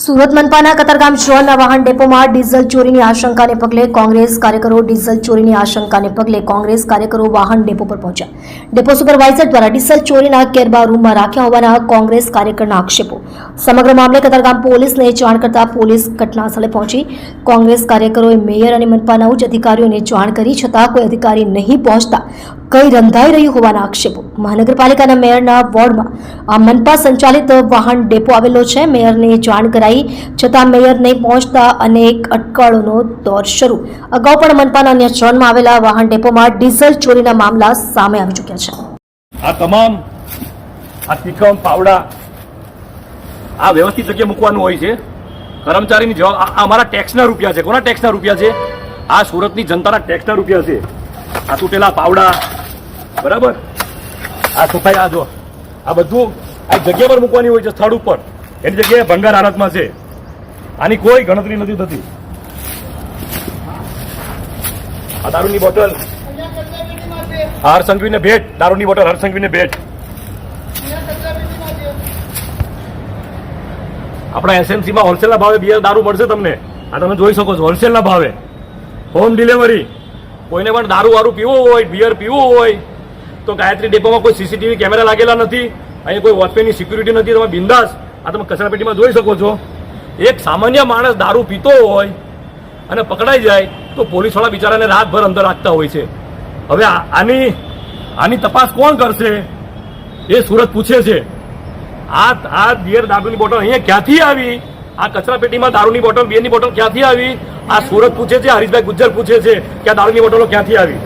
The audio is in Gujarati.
સુરત મનપાના કતારગામ શહેરના વાહન ડેપોમાં ડીઝલ ચોરીની આશંકાને પગલે કોંગ્રેસ કાર્યકરો વાહન ડેપો પર પહોંચ્યા. ડેપો સુપરવાઇઝર દ્વારા ડીઝલ ચોરીના કેરબા રૂમમાં રાખ્યા હોવાના કોંગ્રેસ કાર્યકરના આક્ષેપો. સમગ્ર મામલે કતારગામ પોલીસને જાણ કરતા પોલીસ ઘટનાસ્થળે પહોંચી. કોંગ્રેસ કાર્યકરોએ મેયર અને મનપાના ઉચ્ચ અધિકારીઓને જાણ કરી છતાં કોઈ અધિકારી નહીં પહોંચતા કઈ રંધાઈ રહ્યું હોવાના આક્ષેપો. મહાનગરપાલિકાના મેયરના વોર્ડમાં આ મનપા સંચાલિત વાહન ડેપો આવેલો છે. મેયરને જાણ કરાઈ છતાં મેયર નહીં પહોંચતા અનેક અટકળોનો દોર શરૂ. અગાઉ પણ મનપાના અન્ય ઝોનમાં આવેલા વાહન ડેપોમાં ડીઝલ ચોરીના મામલા સામે આવી ચૂક્યા છે. આ તમામ આ તિકમ પાવડા આ વ્યવસ્થિત જગ્યાએ મૂકવાનું હોય છે. કર્મચારીની જવાબ અમારા ટેક્સના રૂપિયા છે. કોના ટેક્સના રૂપિયા છે? આ સુરતની જનતાના ટેક્સના રૂપિયા છે. આ તૂટેલા પાવડા, બરાબર, આ સફાઈ, આ જો આ બધું આ જગ્યા પર મૂકવાની હોય છે, સ્થળ ઉપર. એની જગ્યાએ ભંગાર હાલતમાં છે. આની કોઈ ગણતરી નથી થતી. આ દારૂની બોટલ હરસંઘવીને ભેટ, દારૂની બોટલ હરસંઘવીને ભેટ. આપણા એસએમસીમાં હોલસેલના ભાવે બિયર દારૂ મળશે તમને. આ તમે જોઈ શકો છો, હોલસેલના ભાવે, હોમ ડિલિવરી. કોઈને પણ દારૂ વારું પીવું હોય, બિયર પીવું હોય તો ગાયત્રી ડેપોમાં કોઈ સીસીટીવી કેમેરા લાગેલા નથી. અહીંયા કોઈ વોચમેનની સિક્યુરિટી નથી. તમે બિંદાસ આ તમે કચરાપેટીમાં જોઈ શકો છો. એક સામાન્ય માણસ દારૂ પીતો હોય અને પકડાઈ જાય તો પોલીસવાળા બિચારાને રાતભર અંદર રાખતા હોય છે. હવે આની તપાસ કોણ કરશે એ સુરત પૂછે છે. આ બિયર દારૂની બોટલ અહીંયા ક્યાંથી આવી? આ કચરાપેટીમાં દારૂની બોટલ, બિયરની બોટલ ક્યાંથી આવી? આ સુરત પૂછે છે. હરીશભાઈ ગુજ્જર પૂછે છે કે આ દારૂની બોટલો ક્યાંથી આવી?